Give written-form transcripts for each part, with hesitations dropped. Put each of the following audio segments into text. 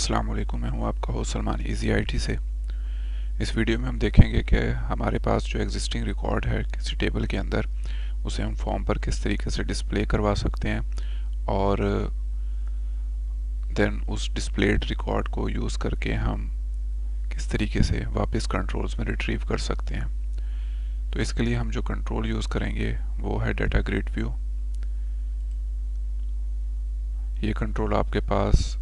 अस्सलाम वालेकुम, मैं हूं आपका होस्ट सलमान इजी आईटी से। इस वीडियो में हम देखेंगे कि हमारे पास जो एग्जिस्टिंग रिकॉर्ड है किसी टेबल के अंदर, उसे हम फॉर्म पर किस तरीके से डिस्प्ले करवा सकते हैं और देन उस डिस्प्लेड रिकॉर्ड को यूज़ करके हम किस तरीके से वापस कंट्रोल्स में रिट्रीव कर सकते हैं। तो इसके लिए हम जो कंट्रोल यूज़ करेंगे वो है डाटा ग्रिड व्यू। ये कंट्रोल आपके पास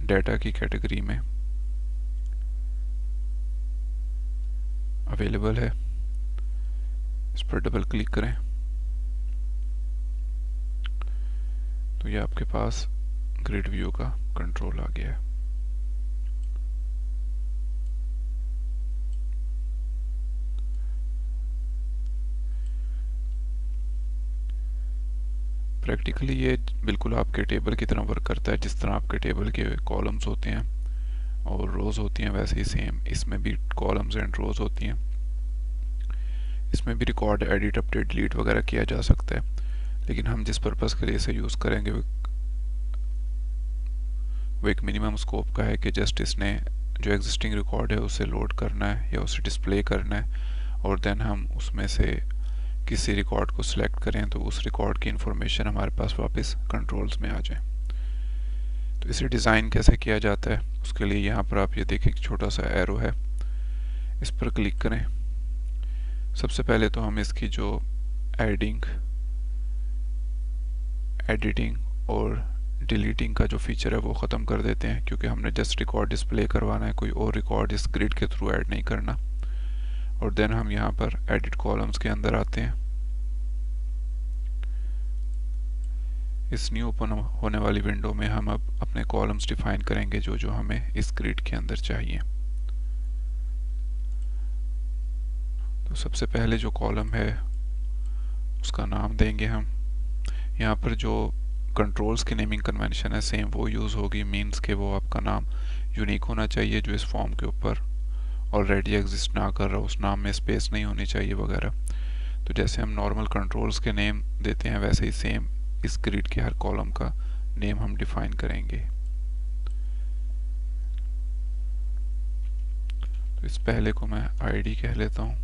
डाटा की कैटेगरी में अवेलेबल है। इस पर डबल क्लिक करें तो ये आपके पास ग्रिड व्यू का कंट्रोल आ गया है। प्रैक्टिकली ये बिल्कुल आपके टेबल की तरह वर्क करता है। जिस तरह आपके टेबल के कॉलम्स होते हैं और रोज़ होती हैं, वैसे ही सेम इसमें भी कॉलम्स एंड रोज़ होती हैं। इसमें भी रिकॉर्ड एडिट अपडेट डिलीट वगैरह किया जा सकता है, लेकिन हम जिस पर्पज़ के लिए इसे यूज़ करेंगे वो एक मिनिमम स्कोप का है कि जस्ट इसने जो एग्जिस्टिंग रिकॉर्ड है उसे लोड करना है या उसे डिस्प्ले करना है, और देन हम उसमें से किसी रिकॉर्ड को सिलेक्ट करें तो उस रिकॉर्ड की इंफॉर्मेशन हमारे पास वापस कंट्रोल्स में आ जाए। तो इसे डिज़ाइन कैसे किया जाता है, उसके लिए यहाँ पर आप ये देखें कि छोटा सा एरो है, इस पर क्लिक करें। सबसे पहले तो हम इसकी जो एडिटिंग और डिलीटिंग का जो फीचर है वो ख़त्म कर देते हैं, क्योंकि हमने जस्ट रिकॉर्ड डिस्प्ले करवाना है, कोई और रिकॉर्ड इस ग्रिड के थ्रू ऐड नहीं करना। और देन हम यहाँ पर एडिट कॉलम्स के अंदर आते हैं। इस न्यू ओपन होने वाली विंडो में हम अब अपने कॉलम्स डिफाइन करेंगे जो जो हमें इस ग्रिड के अंदर चाहिए। तो सबसे पहले जो कॉलम है उसका नाम देंगे हम। यहाँ पर जो कंट्रोल्स की नेमिंग कन्वेंशन है सेम वो यूज़ होगी, मीन्स के वो आपका नाम यूनिक होना चाहिए जो इस फॉर्म के ऊपर ऑलरेडी एग्जिस्ट ना कर रहा, उस नाम में स्पेस नहीं होनी चाहिए वगैरह। तो जैसे हम नॉर्मल कंट्रोल्स के नेम देते हैं वैसे ही सेम इस ग्रिड के हर कॉलम का नेम हम डिफाइन करेंगे। तो इस पहले को मैं आईडी कह लेता हूँ।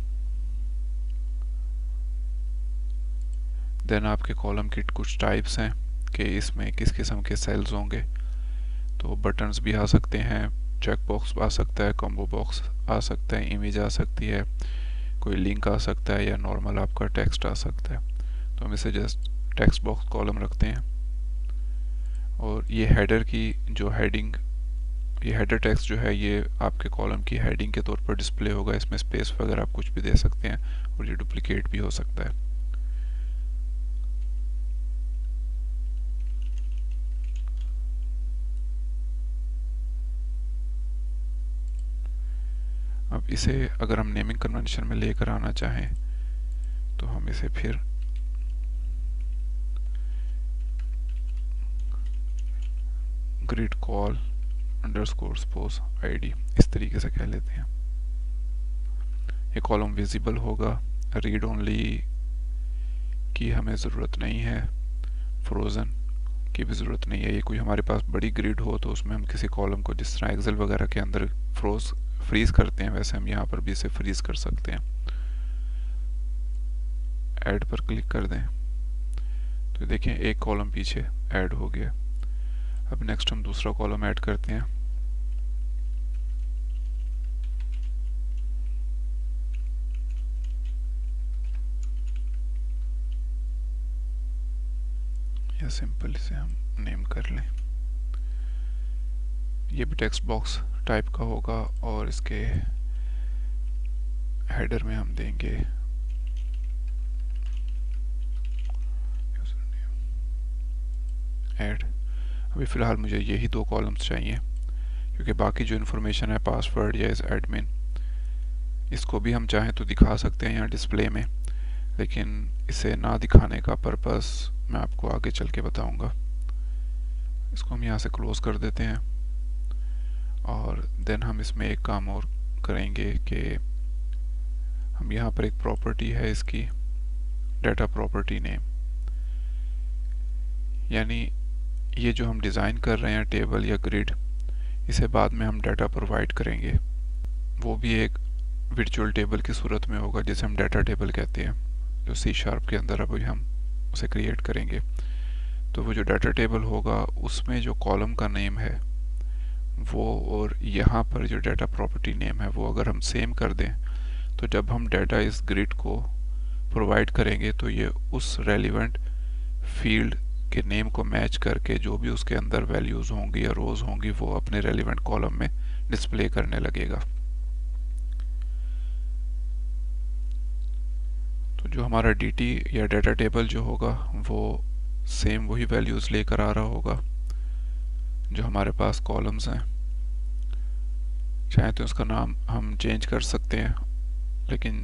देन आपके कॉलम की कुछ टाइप्स हैं कि इसमें किस किस्म के सेल्स होंगे। तो बटन्स भी आ सकते हैं, चेक बॉक्स आ सकता है, कॉम्बो बॉक्स आ सकता है, इमेज आ सकती है, कोई लिंक आ सकता है, या नॉर्मल आपका टेक्स्ट आ सकता है। तो हम इसे जस्ट टेक्स्ट बॉक्स कॉलम रखते हैं। और ये हेडर की जो हेडिंग, ये हेडर टेक्स्ट जो है ये आपके कॉलम की हेडिंग के तौर पर डिस्प्ले होगा। इसमें स्पेस वगैरह आप कुछ भी दे सकते हैं और ये डुप्लीकेट भी हो सकता है। अब इसे अगर हम नेमिंग कन्वेंशन में लेकर आना चाहें तो हम इसे फिर grid call underscore suppose ID इस तरीके से कह लेते हैं। ये कॉलम विजिबल होगा, रीड ओनली की हमें ज़रूरत नहीं है, फ्रोज़न की भी ज़रूरत नहीं है। ये कोई हमारे पास बड़ी ग्रिड हो तो उसमें हम किसी कॉलम को जिस तरह एक्सेल वगैरह के अंदर फ्रीज करते हैं वैसे हम यहाँ पर भी इसे फ्रीज कर सकते हैं। ऐड पर क्लिक कर दें तो देखें एक कॉलम पीछे ऐड हो गया। अब नेक्स्ट हम दूसरा कॉलम ऐड करते हैं। या सिंपल इसे हम नेम कर लें। ये भी टेक्स्ट बॉक्स टाइप का होगा और इसके हेडर में हम देंगे ऐड। अभी फ़िलहाल मुझे यही दो कॉलम्स चाहिए, क्योंकि बाकी जो इन्फॉर्मेशन है पासवर्ड या इस एडमिन, इसको भी हम चाहें तो दिखा सकते हैं यहाँ डिस्प्ले में, लेकिन इसे ना दिखाने का पर्पस मैं आपको आगे चल के बताऊंगा। इसको हम यहाँ से क्लोज कर देते हैं और देन हम इसमें एक काम और करेंगे कि हम यहाँ पर एक प्रॉपर्टी है इसकी डाटा प्रॉपर्टी नेम, यानी ये जो हम डिज़ाइन कर रहे हैं टेबल या ग्रिड, इसे बाद में हम डाटा प्रोवाइड करेंगे, वो भी एक वर्चुअल टेबल की सूरत में होगा जिसे हम डाटा टेबल कहते हैं, जो सी शार्प के अंदर अभी हम उसे क्रिएट करेंगे। तो वो जो डाटा टेबल होगा उसमें जो कॉलम का नेम है वो, और यहाँ पर जो डाटा प्रॉपर्टी नेम है वो अगर हम सेम कर दें, तो जब हम डाटा इस ग्रिड को प्रोवाइड करेंगे तो ये उस रेलिवेंट फील्ड के नेम को मैच करके जो भी उसके अंदर वैल्यूज़ होंगी या रोज़ होंगी वो अपने रेलिवेंट कॉलम में डिस्प्ले करने लगेगा। तो जो हमारा डीटी या डाटा टेबल जो होगा वो सेम वही वैल्यूज़ लेकर आ रहा होगा जो हमारे पास कॉलम्स हैं। चाहे तो उसका नाम हम चेंज कर सकते हैं, लेकिन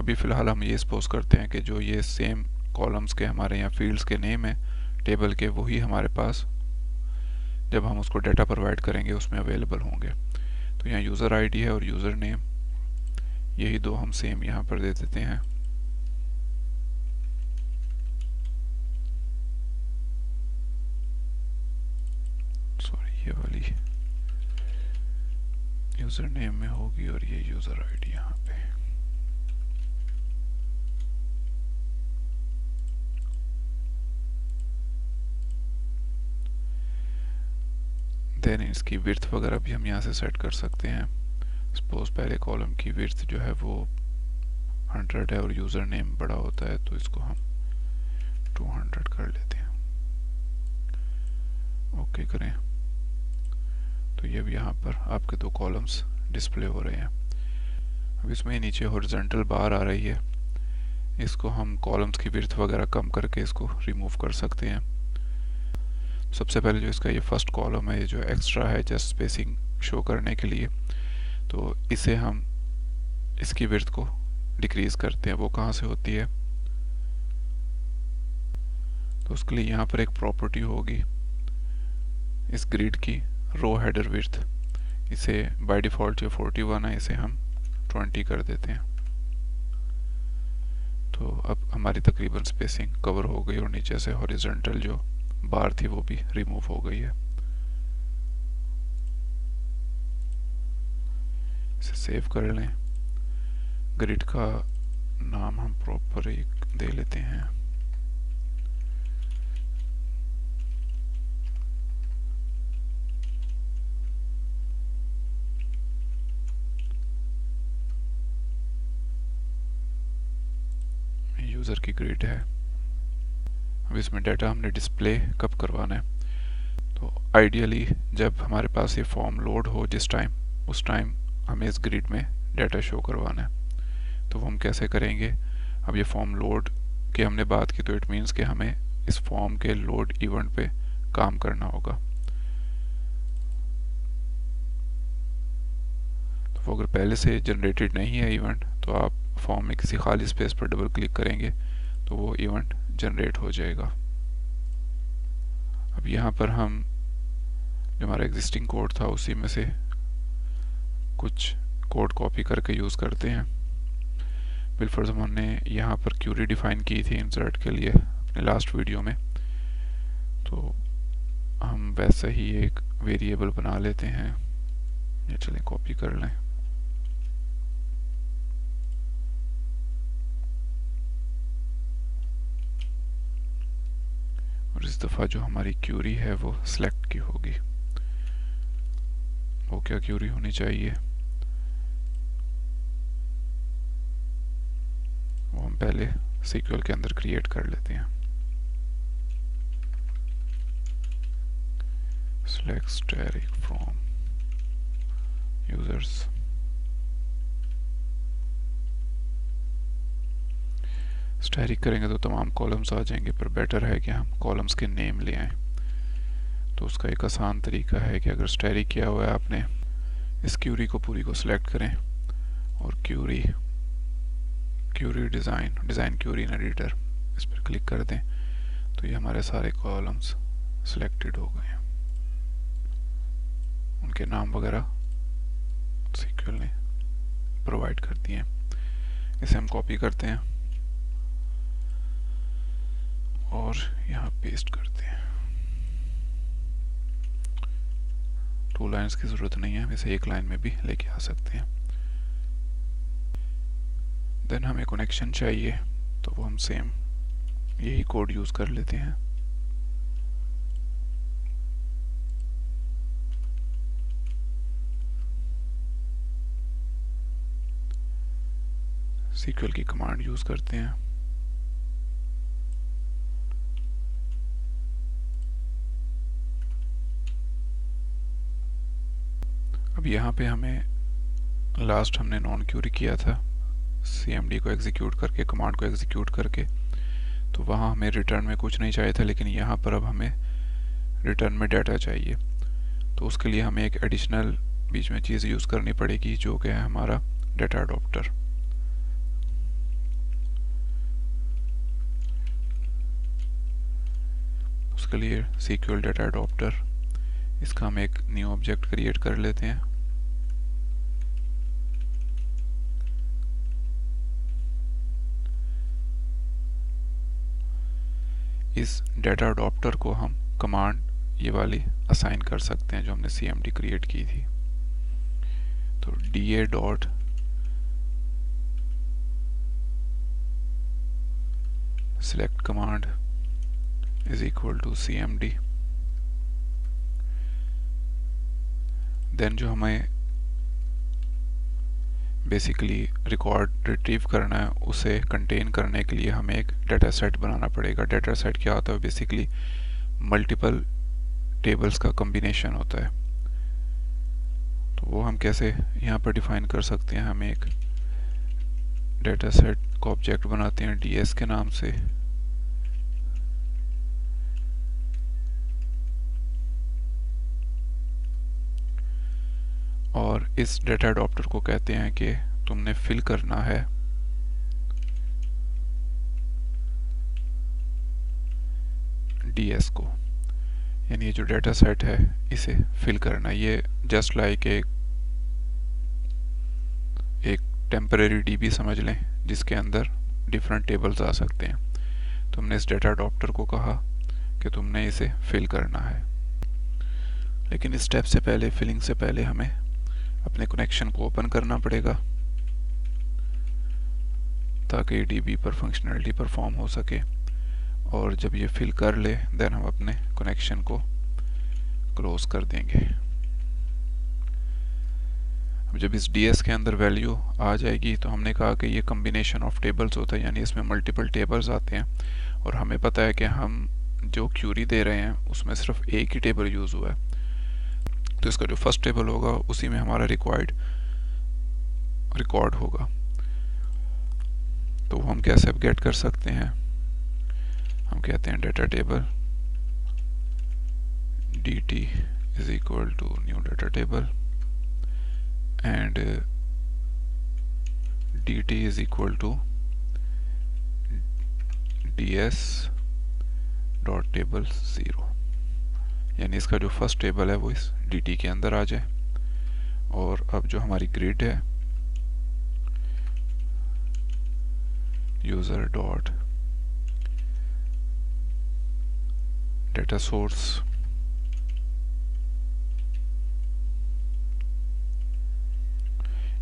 अभी फ़िलहाल हम ये सपोज करते हैं कि जो ये सेम कॉलम्स के हमारे यहाँ फील्ड्स के नेम है टेबल के, वही हमारे पास जब हम उसको डाटा प्रोवाइड करेंगे उसमें अवेलेबल होंगे। तो यहाँ यूज़र आईडी है और यूज़र नेम, यही दो हम सेम यहाँ पर दे देते हैं। सॉरी, ये वाली यूज़र नेम में होगी और ये यूज़र आईडी यहाँ पे। देन इसकी विड्थ वगैरह भी हम यहाँ से सेट कर सकते हैं। सपोज पहले कॉलम की विड्थ जो है वो 100 है और यूज़र नेम बड़ा होता है तो इसको हम 200 कर लेते हैं। ओके करें तो ये भी यहाँ पर आपके दो कॉलम्स डिस्प्ले हो रहे हैं। अब इसमें नीचे हॉरिजॉन्टल बार आ रही है, इसको हम कॉलम्स की विड्थ वगैरह कम करके इसको रिमूव कर सकते हैं। सबसे पहले जो इसका ये फर्स्ट कॉलम है, ये जो एक्स्ट्रा है जस्ट स्पेसिंग शो करने के लिए, तो इसे हम इसकी विड्थ को डिक्रीज करते हैं। वो कहाँ से होती है, तो उसके लिए यहाँ पर एक प्रॉपर्टी होगी इस ग्रिड की, रो हेडर विड्थ। इसे बाय डिफ़ॉल्ट जो 41 है इसे हम 20 कर देते हैं। तो अब हमारी तकरीबन स्पेसिंग कवर हो गई और नीचे से हॉरिजॉन्टल जो बार थी वो भी रिमूव हो गई है। इसे सेव कर लें। ग्रिड का नाम हम प्रॉपर एक दे लेते हैं, यूज़र की ग्रिड है। अब इसमें डाटा हमने डिस्प्ले कब करवाना है, तो आइडियली जब हमारे पास ये फॉर्म लोड हो जिस टाइम, उस टाइम हमें इस ग्रिड में डाटा शो करवाना है। तो वो हम कैसे करेंगे, अब ये फॉर्म लोड की हमने बात की तो इट मीन्स कि हमें इस फॉर्म के लोड इवेंट पे काम करना होगा। तो वो अगर पहले से जनरेटेड नहीं है इवेंट तो आप फॉर्म में किसी खाली स्पेस पर डबल क्लिक करेंगे तो वो इवेंट जनरेट हो जाएगा। अब यहाँ पर हम जो हमारा एग्जिस्टिंग कोड था उसी में से कुछ कोड कॉपी करके यूज़ करते हैं। बिलफर्ज हमने यहाँ पर क्यूरी डिफाइन की थी इंसर्ट के लिए अपने लास्ट वीडियो में, तो हम वैसे ही एक वेरिएबल बना लेते हैं। ये चलें कॉपी कर लें। और इस दफ़ा जो हमारी क्यूरी है वो सिलेक्ट की होगी। वो क्या क्यूरी होनी चाहिए, वो हम पहले सीक्वल के अंदर क्रिएट कर लेते हैं। select static from users। Static करेंगे तो तमाम कॉलम्स आ जाएंगे, पर बेटर है कि हम कॉलम्स के नेम ले आएं। तो उसका एक आसान तरीका है कि अगर स्टैटिक किया हुआ है आपने, इस क्यूरी को पूरी को सिलेक्ट करें और query design query in editor इस पर क्लिक कर दें, तो ये हमारे सारे कॉलम्स सिलेक्टेड हो गए हैं। उनके नाम वगैरह सीक्वल ने प्रोवाइड कर दिए। इसे हम कॉपी करते हैं और यहाँ पेस्ट करते हैं। 2 लाइन्स की ज़रूरत नहीं है, हम इसे एक लाइन में भी लेके आ सकते हैं। देन हमें कनेक्शन चाहिए, तो वो हम सेम यही कोड यूज़ कर लेते हैं। SQL की कमांड यूज़ करते हैं। अब यहाँ पे हमें लास्ट हमने नॉन क्यूरी किया था CMD को एग्जीक्यूट करके, कमांड को एग्जीक्यूट करके, तो वहाँ हमें रिटर्न में कुछ नहीं चाहिए था, लेकिन यहाँ पर अब हमें रिटर्न में डाटा चाहिए। तो उसके लिए हमें एक एडिशनल बीच में चीज़ यूज़ करनी पड़ेगी, जो कि है हमारा डाटा अडॉप्टर। उसके लिए SQL डाटा अडॉप्टर, इसका हम एक न्यू ऑब्जेक्ट क्रिएट कर लेते हैं। इस डाटा अडॉप्टर को हम कमांड ये वाली असाइन कर सकते हैं जो हमने CMD क्रिएट की थी। तो DA dot select command is equal to CMD। Then जो हमें बेसिकली रिकॉर्ड रिट्रीव करना है, उसे कंटेन करने के लिए हमें एक डाटा सेट बनाना पड़ेगा। डाटा सेट क्या होता है? बेसिकली मल्टीपल टेबल्स का कॉम्बिनेशन होता है। तो वो हम कैसे यहाँ पर डिफाइन कर सकते हैं? हम एक डाटा सेट का ऑब्जेक्ट बनाते हैं DS के नाम से, और इस डाटा अडॉप्टर को कहते हैं कि तुमने फिल करना है DS को, यानी ये जो डाटा सेट है इसे फिल करना। ये जस्ट लाइक एक टेम्परेरी DB समझ लें, जिसके अंदर डिफरेंट टेबल्स आ सकते हैं। तुमने इस डाटा अडॉप्टर को कहा कि तुमने इसे फिल करना है, लेकिन इस स्टेप से पहले, फिलिंग से पहले, हमें अपने कनेक्शन को ओपन करना पड़ेगा ताकि DB पर फंक्शनैलिटी परफॉर्म हो सके। और जब ये फिल कर ले, देन हम अपने कनेक्शन को क्लोज कर देंगे। अब जब इस DS के अंदर वैल्यू आ जाएगी, तो हमने कहा कि ये कॉम्बिनेशन ऑफ टेबल्स होता है, यानी इसमें मल्टीपल टेबल्स आते हैं, और हमें पता है कि हम जो क्यूरी दे रहे हैं उसमें सिर्फ एक ही टेबल यूज़ हुआ है। तो इसका जो फर्स्ट टेबल होगा उसी में हमारा रिक्वायर्ड रिकॉर्ड होगा। तो हम कैसे गेट कर सकते हैं? हम कहते हैं data table DT is equal to new data table and DT is equal to DS dot table 0, यानी इसका जो फर्स्ट टेबल है वो इस DT के अंदर आ जाए। और अब जो हमारी ग्रिड है, यूजर डॉट डाटा सोर्स,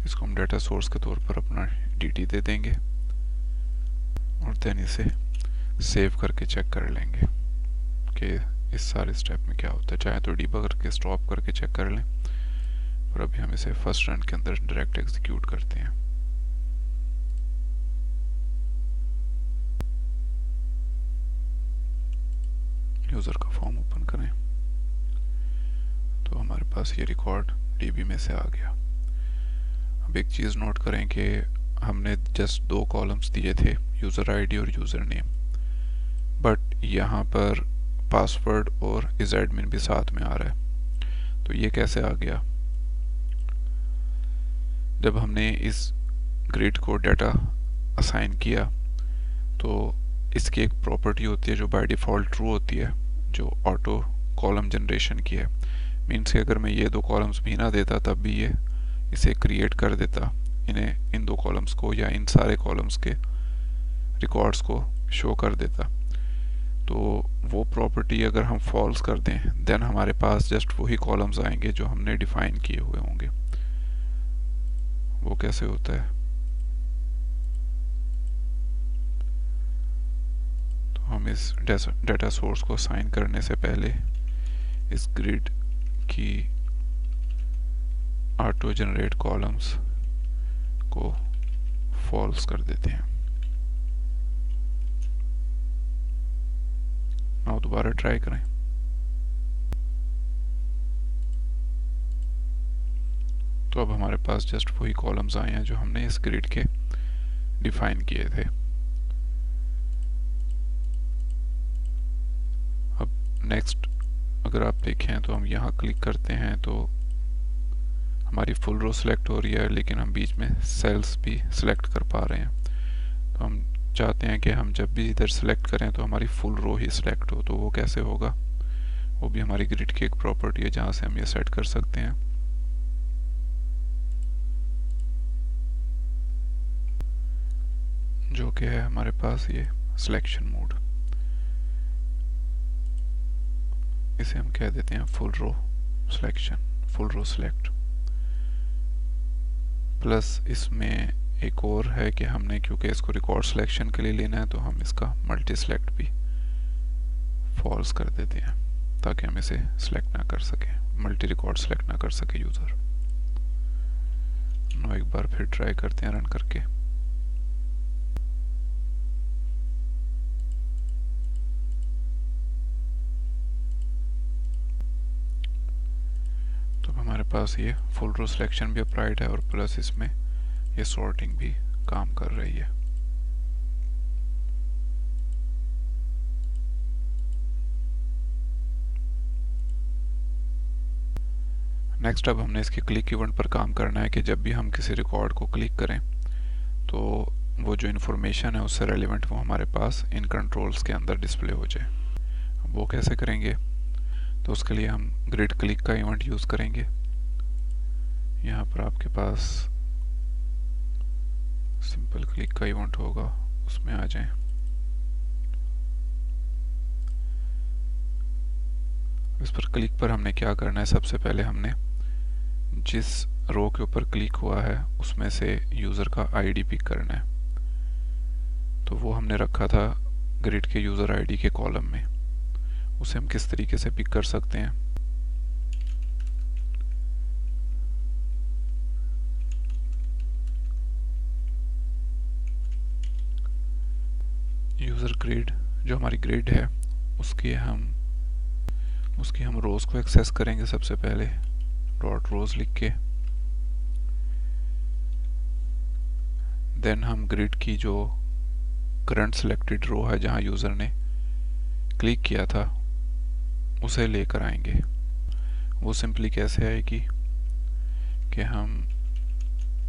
इसको हम डाटा सोर्स के तौर पर अपना DT दे देंगे, और देन इसे सेव करके चेक कर लेंगे कि इस सारे स्टेप में क्या होता है। चाहे तो डीबगर करके स्टॉप करके चेक कर लें, पर अभी हम इसे फर्स्ट रन के अंदर डायरेक्ट एग्जीक्यूट करते हैं। यूज़र का फॉर्म ओपन करें, तो हमारे पास ये रिकॉर्ड DB में से आ गया। अब एक चीज़ नोट करें कि हमने जस्ट 2 कॉलम्स दिए थे, यूज़र ID और यूज़र नेम, बट यहाँ पर पासवर्ड और इज़एडमिन भी साथ में आ रहा है। तो ये कैसे आ गया? जब हमने इस ग्रिड को डाटा असाइन किया, तो इसकी एक प्रॉपर्टी होती है जो बाय डिफ़ॉल्ट ट्रू होती है, जो ऑटो कॉलम जनरेशन की है। मीन्स कि अगर मैं ये 2 कॉलम्स भी ना देता तब भी ये इसे क्रिएट कर देता, इन 2 कॉलम्स को या इन सारे कॉलम्स के रिकॉर्ड्स को शो कर देता। तो वो प्रॉपर्टी अगर हम फॉल्स कर दें देन हमारे पास जस्ट वही कॉलम्स आएंगे जो हमने डिफाइन किए हुए होंगे। वो कैसे होता है, तो हम इस डेटा सोर्स को असाइन करने से पहले इस ग्रिड की ऑटो जनरेट कॉलम्स को फॉल्स कर देते हैं। अब दोबारा ट्राई करें। तो अब हमारे पास जस्ट वही कॉलम्स आए हैं जो हमने इस ग्रिड के डिफाइन किए थे। अब नेक्स्ट अगर आप देखें तो हम यहाँ क्लिक करते हैं तो हमारी फुल रो सिलेक्ट हो रही है, लेकिन हम बीच में सेल्स भी सिलेक्ट कर पा रहे हैं। तो हम चाहते हैं कि हम जब भी इधर सिलेक्ट करें तो हमारी फुल रो ही सिलेक्ट हो। तो वो कैसे होगा, वो भी हमारी ग्रिड की एक प्रॉपर्टी है जहाँ से हम ये सेट कर सकते हैं। जो कि है हमारे पास ये सिलेक्शन मोड। इसे हम कह देते हैं फुल रो selection, full row select. Plus इसमें एक और है कि हमने क्योंकि इसको रिकॉर्ड सिलेक्शन के लिए लेना है तो हम इसका मल्टी सिलेक्ट भी फॉल्स कर देते हैं ताकि हम इसे सिलेक्ट ना कर सके, मल्टी रिकॉर्ड सिलेक्ट ना कर सके यूज़र। एक बार फिर ट्राई करते हैं रन करके। तो हमारे पास ये फुल रो सिलेक्शन भी अप्लाइड है और प्लस इसमें ये सॉर्टिंग भी काम कर रही है। नेक्स्ट अब हमने इसके क्लिक इवेंट पर काम करना है कि जब भी हम किसी रिकॉर्ड को क्लिक करें तो वो जो इन्फॉर्मेशन है उससे रेलिवेंट वो हमारे पास इन कंट्रोल्स के अंदर डिस्प्ले हो जाए। वो कैसे करेंगे, तो उसके लिए हम ग्रिड क्लिक का इवेंट यूज़ करेंगे। यहाँ पर आपके पास सिंपल क्लिक का इवेंट होगा, उसमें आ जाएं। इस पर क्लिक पर हमने क्या करना है, सबसे पहले हमने जिस रो के ऊपर क्लिक हुआ है उसमें से यूज़र का आईडी पिक करना है। तो वो हमने रखा था ग्रिड के यूज़र आईडी के कॉलम में। उसे हम किस तरीके से पिक कर सकते हैं, यूज़र ग्रिड जो हमारी ग्रिड है उसकी हम रोज़ को एक्सेस करेंगे। सबसे पहले डॉट रोज़ लिख के देन हम ग्रिड की जो करंट सिलेक्टेड रो है जहां यूज़र ने क्लिक किया था उसे लेकर आएंगे। वो सिंपली कैसे आएगी कि हम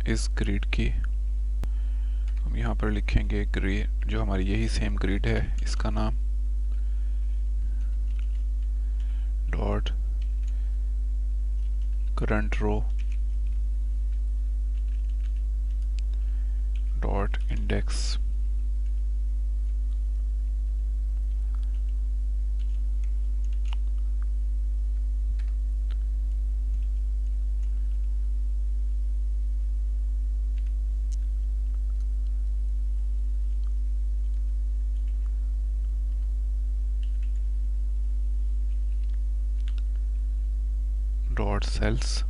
इस ग्रिड की हम यहाँ पर लिखेंगे ग्रिड जो हमारी यही सेम ग्रिड है, इसका नाम डॉट करंट रो डॉट इंडेक्स डॉट सेल्स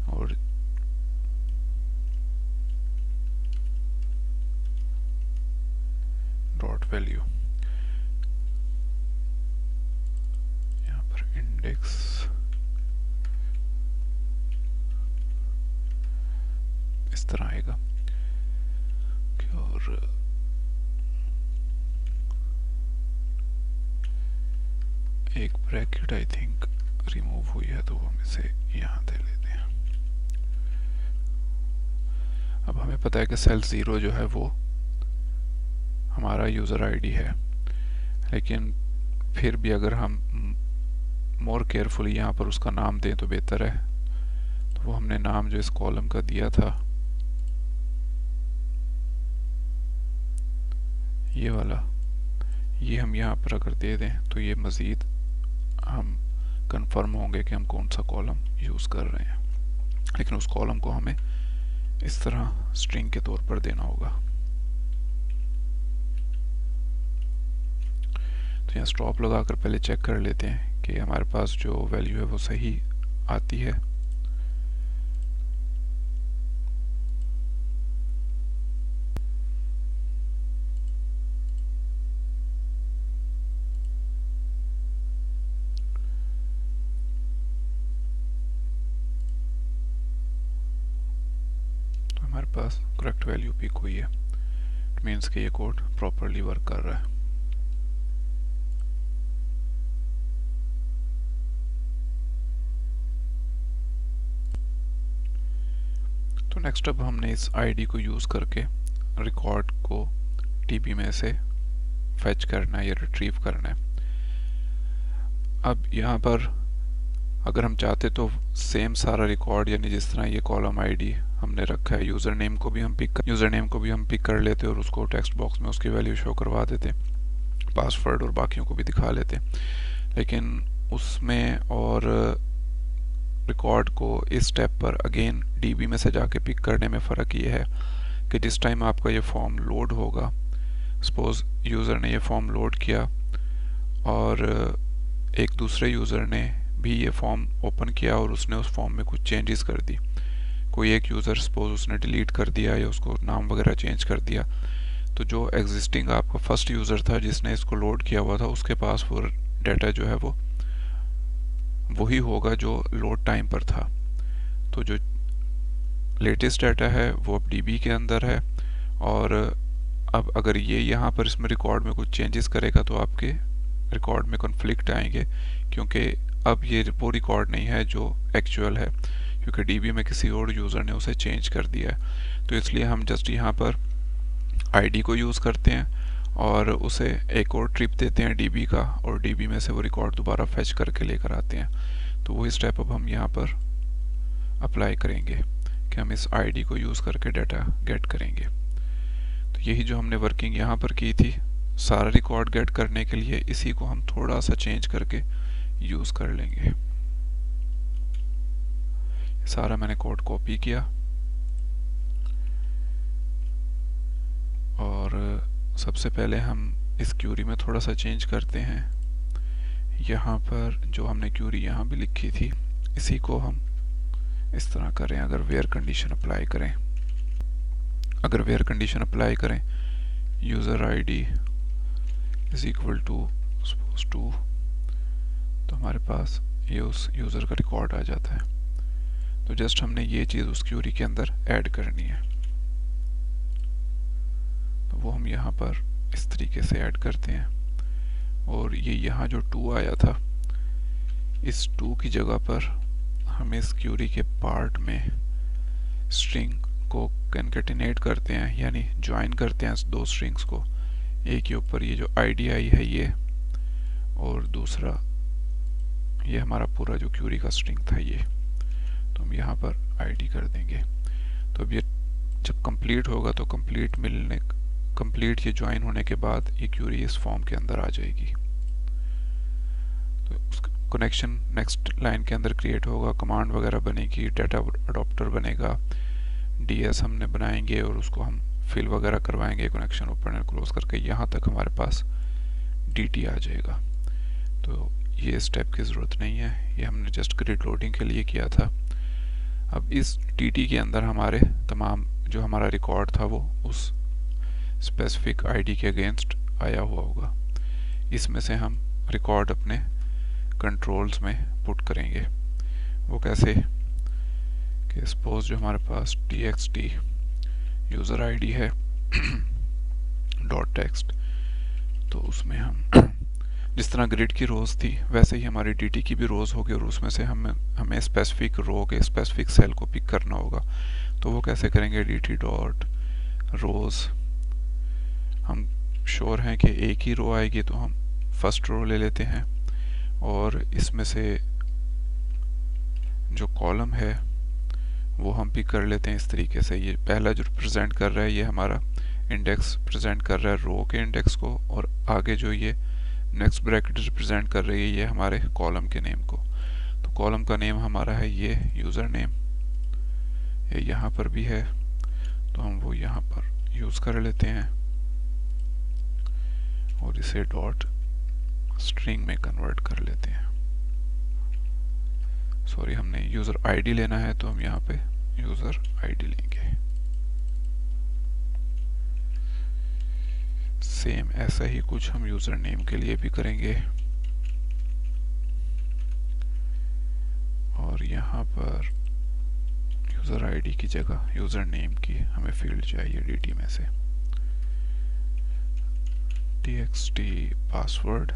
और डॉट वैल्यू। यहाँ पर इंडेक्स इस तरह आएगा और एक ब्रैकेट आई थिंक रिमूव हुई है तो हम इसे यहाँ दे लेते हैं। अब हमें पता है कि सेल 0 जो है वो हमारा यूज़र आईडी है, लेकिन फिर भी अगर हम मोर केयरफुली यहाँ पर उसका नाम दें तो बेहतर है। तो वो हमने नाम जो इस कॉलम का दिया था ये वाला, ये हम यहाँ पर अगर दे दें तो ये मज़ीद हम कंफर्म होंगे कि हम कौन सा कॉलम यूज़ कर रहे हैं, लेकिन उस कॉलम को हमें इस तरह स्ट्रिंग के तौर पर देना होगा। तो यहाँ स्टॉप लगाकर पहले चेक कर लेते हैं कि हमारे पास जो वैल्यू है वो सही आती है। तो हमारे पास करेक्ट वैल्यू पिक हुई है। इट मीन्स कि ये कोड प्रॉपरली वर्क कर रहा है। तो नेक्स्ट अब हमने इस आईडी को यूज़ करके रिकॉर्ड को टीबी में से फेच करना है या रिट्रीव करना है। अब यहाँ पर अगर हम चाहते तो सेम सारा रिकॉर्ड, यानी जिस तरह ये कॉलम आईडी हमने रखा है, यूज़र नेम को भी हम पिक कर लेते और उसको टेक्स्ट बॉक्स में उसकी वैल्यू शो करवा देते, पासवर्ड और बाकियों को भी दिखा लेते। लेकिन उसमें और रिकॉर्ड को इस स्टेप पर अगेन डीबी में से जाके पिक करने में फ़र्क ये है कि जिस टाइम आपका ये फॉर्म लोड होगा, सपोज यूज़र ने ये फॉर्म लोड किया और एक दूसरे यूज़र ने भी ये फॉर्म ओपन किया और उसने उस फॉर्म में कुछ चेंजेस कर दी। कोई एक यूज़र सपोज उसने डिलीट कर दिया या उसको नाम वगैरह चेंज कर दिया, तो जो एग्जिस्टिंग आपका फर्स्ट यूज़र था जिसने इसको लोड किया हुआ था, उसके पास वो डाटा जो है वो वही होगा जो लोड टाइम पर था। तो जो लेटेस्ट डाटा है वो अब डीबी के अंदर है, और अब अगर ये यहाँ पर इसमें रिकॉर्ड में कुछ चेंजेस करेगा तो आपके रिकॉर्ड में कॉन्फ्लिक्ट आएंगे, क्योंकि अब ये वो रिकॉर्ड नहीं है जो एक्चुअल है, क्योंकि डीबी में किसी और यूज़र ने उसे चेंज कर दिया है। तो इसलिए हम जस्ट यहाँ पर आईडी को यूज़ करते हैं और उसे एक और ट्रिप देते हैं डीबी का, और डीबी में से वो रिकॉर्ड दोबारा फेच करके लेकर आते हैं। तो वही स्टेप अब हम यहाँ पर अप्लाई करेंगे कि हम इस आईडी को यूज़ करके डाटा गेट करेंगे। तो यही जो हमने वर्किंग यहाँ पर की थी सारा रिकॉर्ड गेट करने के लिए, इसी को हम थोड़ा सा चेंज करके यूज़ कर लेंगे। सारा मैंने कोड कॉपी किया और सबसे पहले हम इस क्यूरी में थोड़ा सा चेंज करते हैं। यहाँ पर जो हमने क्यूरी यहाँ भी लिखी थी इसी को हम इस तरह करें। अगर वेयर कंडीशन अप्लाई करें, user ID is equal to suppose 2, तो हमारे पास ये उस यूज़र का रिकॉर्ड आ जाता है। तो जस्ट हमने ये चीज़ उस क्यूरी के अंदर ऐड करनी है, तो वो हम यहाँ पर इस तरीके से ऐड करते हैं। और ये यहाँ जो 2 आया था, इस 2 की जगह पर हम इस क्यूरी के पार्ट में स्ट्रिंग को कॉन्कैटिनेट करते हैं, यानी ज्वाइन करते हैं दो स्ट्रिंग्स को। एक के ऊपर ये जो आईडी आई है ये, और दूसरा ये हमारा पूरा जो क्यूरी का स्ट्रिंग था ये, तो हम यहाँ पर आईडी कर देंगे। तो अब ये जब कंप्लीट होगा तो कंप्लीट ये ज्वाइन होने के बाद ये क्यूरी इस फॉर्म के अंदर आ जाएगी। तो कनेक्शन नेक्स्ट लाइन के अंदर क्रिएट होगा, कमांड वगैरह बनेगी, डाटा अडॉप्टर बनेगा, डीएस हमने बनाएंगे और उसको हम फिल वगैरह करवाएंगे कनेक्शन ओपन एंड क्लोज करके। यहाँ तक हमारे पास डीटी आ जाएगा। तो ये स्टेप की ज़रूरत नहीं है, ये हमने जस्ट ग्रिड लोडिंग के लिए किया था। अब इस टीटी के अंदर हमारे तमाम जो हमारा रिकॉर्ड था वो उस स्पेसिफिक आईडी के अगेंस्ट आया हुआ होगा। इसमें से हम रिकॉर्ड अपने कंट्रोल्स में पुट करेंगे। वो कैसे कि सपोज जो हमारे पास txt यूज़र आईडी है डॉट टेक्स्ट, तो उसमें हम जिस तरह ग्रिड की रोज़ थी वैसे ही हमारी टीटी की भी रोज़ होगी, और उसमें से हमें स्पेसिफिक रो के स्पेसिफिक सेल को पिक करना होगा। तो वो कैसे करेंगे, dt डॉट रोज़, हम श्योर हैं कि एक ही रो आएगी तो हम फर्स्ट रो ले लेते हैं, और इसमें से जो कॉलम है वो हम पिक कर लेते हैं इस तरीके से। ये पहला जो रिप्रेजेंट कर रहा है ये हमारा इंडेक्स प्रेजेंट कर रहा है रो के इंडेक्स को, और आगे जो ये नेक्स्ट ब्रैकेट रिप्रेजेंट कर रही है ये हमारे कॉलम के नेम को। तो कॉलम का नेम हमारा है ये यूज़र नेम, ये यहाँ पर भी है, तो हम वो यहाँ पर यूज़ कर लेते हैं और इसे डॉट स्ट्रिंग में कन्वर्ट कर लेते हैं। सॉरी, हमने यूज़र आईडी लेना है तो हम यहाँ पे यूज़र आईडी लेंगे। सेम ऐसा ही कुछ हम यूज़र नेम के लिए भी करेंगे, और यहाँ पर यूज़र आईडी की जगह यूज़र नेम की हमें फील्ड चाहिए dt में से txt पासवर्ड,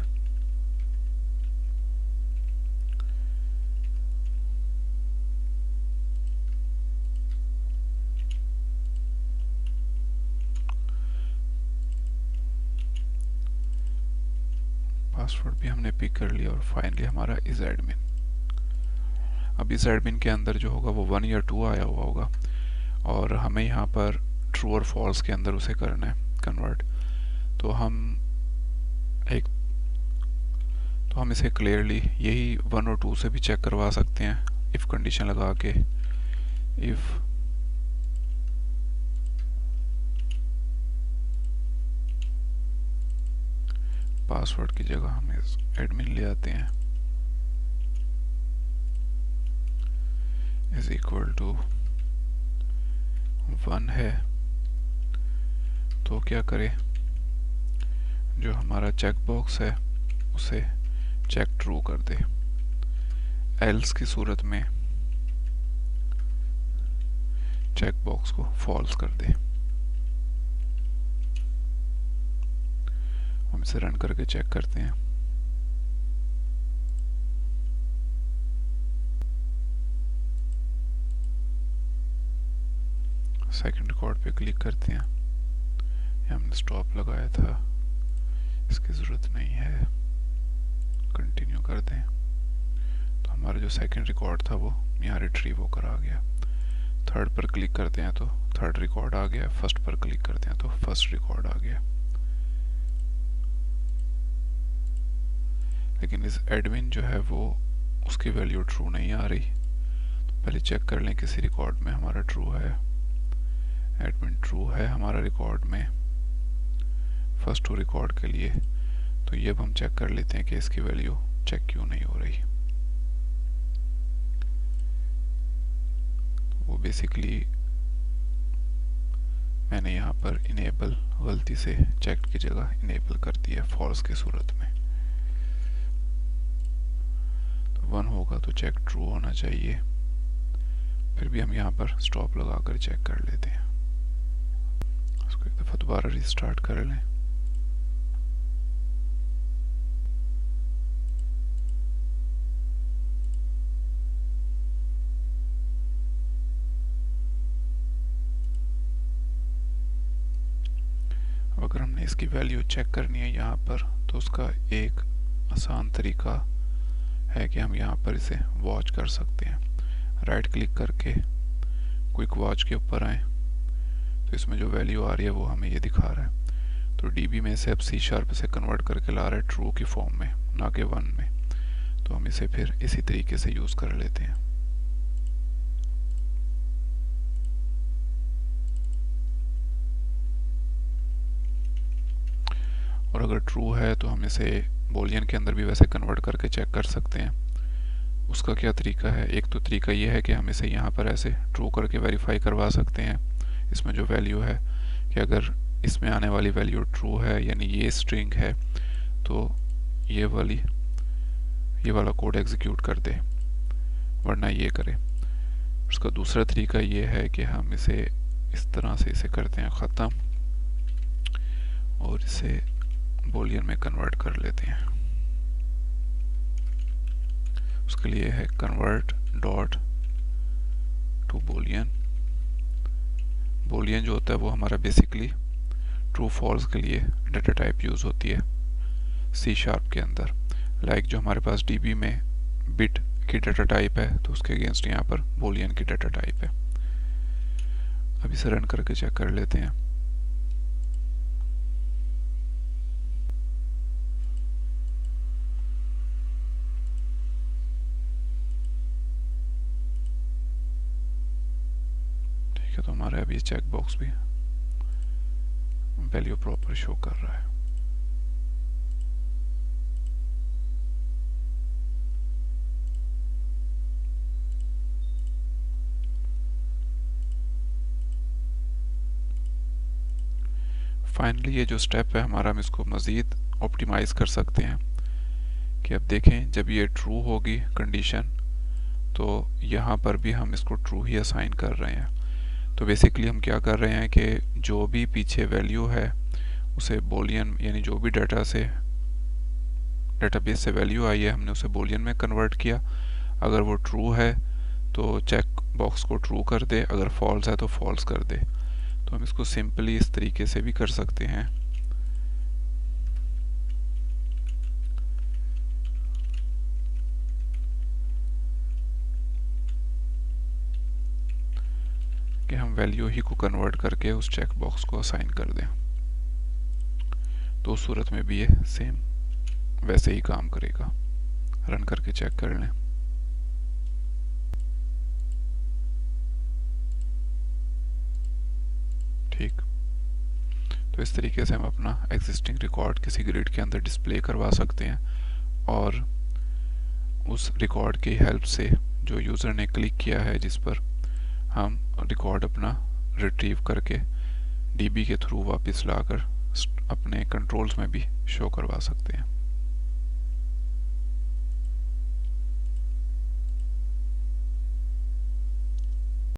पासवर्ड भी हमने पिक कर लिया, और फाइनली हमारा इज एडमिन। अब इस एडमिन के अंदर जो होगा वो 1 या 2 आया हुआ होगा, और हमें यहाँ पर ट्रू और फॉल्स के अंदर उसे करना है कन्वर्ट। तो हम इसे क्लियरली यही 1 और 2 से भी चेक करवा सकते हैं इफ कंडीशन लगा के। इफ पासवर्ड की जगह हम इस एडमिन ले आते हैं इज इक्वल टू 1 है, तो क्या करें, जो हमारा चेक बॉक्स है उसे चेक ट्रू कर दे, एल्स की सूरत में चेक बॉक्स को फॉल्स कर दे। हम इसे रन करके चेक करते हैं। सेकंड रिकॉर्ड पे क्लिक करते हैं, हमने स्टॉप लगाया था, इसकी ज़रूरत नहीं है, कंटिन्यू कर दें। तो हमारा जो सेकंड रिकॉर्ड था वो यहाँ रिट्रीव होकर आ गया। थर्ड पर क्लिक करते हैं तो थर्ड रिकॉर्ड आ गया, फर्स्ट पर क्लिक करते हैं तो फर्स्ट रिकॉर्ड आ गया। लेकिन इस एडमिन जो है वो उसकी वैल्यू ट्रू नहीं आ रही, तो पहले चेक कर लें किसी रिकॉर्ड में हमारा ट्रू है। एडमिन ट्रू है हमारा रिकॉर्ड में फर्स्ट टू रिकॉर्ड के लिए, तो ये अब हम चेक कर लेते हैं कि इसकी वैल्यू चेक क्यों नहीं हो रही। वो बेसिकली मैंने यहाँ पर इनेबल गलती से चेक की जगह इनेबल कर दिया फॉल्स की सूरत में। 1 होगा तो चेक ट्रू होना चाहिए, फिर भी हम यहाँ पर स्टॉप लगाकर चेक कर लेते हैं। इसको एक दफ़ा दोबारा रिस्टार्ट कर लें। अब अगर हमने इसकी वैल्यू चेक करनी है यहाँ पर, तो उसका एक आसान तरीका है कि हम यहाँ पर इसे वॉच कर सकते हैं। राइट क्लिक करके क्विक वॉच के ऊपर आए, तो इसमें जो वैल्यू आ रही है वो हमें ये दिखा रहा है। तो डीबी में से अब C# से कन्वर्ट करके ला रहा है ट्रू की फॉर्म में, ना कि 1 में। तो हम इसे फिर इसी तरीके से यूज़ कर लेते हैं। और अगर ट्रू है तो हम इसे बूलियन के अंदर भी वैसे कन्वर्ट करके चेक कर सकते हैं। उसका क्या तरीका है, एक तो तरीका ये है कि हम इसे यहाँ पर ऐसे ट्रू करके वेरीफाई करवा सकते हैं इसमें जो वैल्यू है, कि अगर इसमें आने वाली वैल्यू ट्रू है यानी ये स्ट्रिंग है, तो ये वाला कोड एग्जीक्यूट कर दे, वरना ये करे। उसका दूसरा तरीका ये है कि हम इसे इस तरह से इसे करते हैं ख़त्म, और इसे बूलियन में कन्वर्ट कर लेते हैं। उसके लिए है convert dot to Boolean. Boolean जो होता है वो हमारा बेसिकली ट्रू फॉल्स के लिए डाटा टाइप यूज़ होती है C# के अंदर। लाइक जो हमारे पास DB में बिट की डाटा टाइप है, तो उसके अगेंस्ट यहाँ पर बूलियन की डाटा टाइप है। अब इसे रन करके चेक कर लेते हैं। चेक बॉक्स भी वैल्यू प्रॉपर शो कर रहा है। फाइनली ये जो स्टेप है हमारा, हम इसको मज़ीद ऑप्टिमाइज़ कर सकते हैं कि अब देखें जब ये ट्रू होगी कंडीशन तो यहाँ पर भी हम इसको ट्रू ही असाइन कर रहे हैं। तो बेसिकली हम क्या कर रहे हैं कि जो भी पीछे वैल्यू है उसे बोलियन, यानी जो भी डेटाबेस से वैल्यू आई है हमने उसे बोलियन में कन्वर्ट किया। अगर वो ट्रू है तो चेक बॉक्स को ट्रू कर दे, अगर फॉल्स है तो फॉल्स कर दे। तो हम इसको सिंपली इस तरीके से भी कर सकते हैं कि हम वैल्यू ही को कन्वर्ट करके उस चेक बॉक्स को असाइन कर दें। तो उस सूरत में भी ये सेम वैसे ही काम करेगा। रन करके चेक कर लें। ठीक, तो इस तरीके से हम अपना एग्जिस्टिंग रिकॉर्ड किसी ग्रिड के अंदर डिस्प्ले करवा सकते हैं और उस रिकॉर्ड की हेल्प से जो यूज़र ने क्लिक किया है जिस पर, हम रिकॉर्ड अपना रिट्रीव करके डीबी के थ्रू वापस लाकर अपने कंट्रोल्स में भी शो करवा सकते हैं।